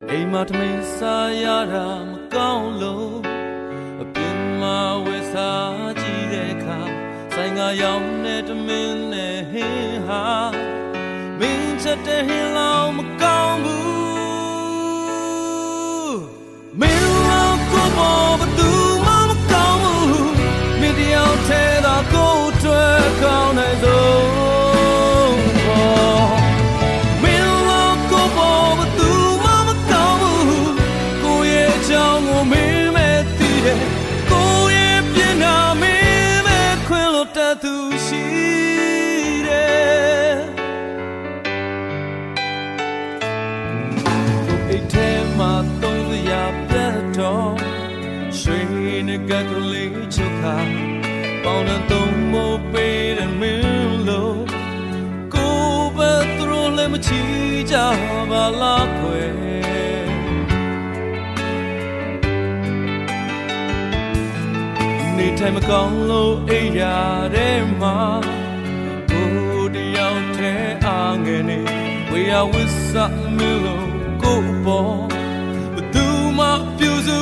အိမ်မှာထမင်းစားရတာမကောင်းလို့အပြင်မှာဝယ်စားကြည့်တဲ့အခါဆိုင်ကရောင်းတဲ့ထမင်းနဲ့ဟင်းဟာမင်းချက်တဲ့ဟင်းလောင်မကောင်းဘူးမင်းလောင်ကိုပေါ်ဘသူမှမကောင်းဘူးမင်းတယောက်ထဲသာကိုယ်တွေ့ကောင်းနိုင်ဆုံးသူရှိတယ်ကိုအိတ်ထဲမှာသုံးစရာပြတ်တော့ရွှေနဲ့ကကလေးချုပ်ခါပေါင်းတဲ့သုံးမိုးပေးတဲ့မင်းလို့ကိုပဲသူတို့လည်းမချီကြပါလားခွဲနေထိုင်မကောင်းလို့အိမ်ရတဲ့မှာကိုတယောက်တည်းအားငယ်နေဝေယဝစ္စမျိုးကိုပေါ်ဘသူမှပြုစု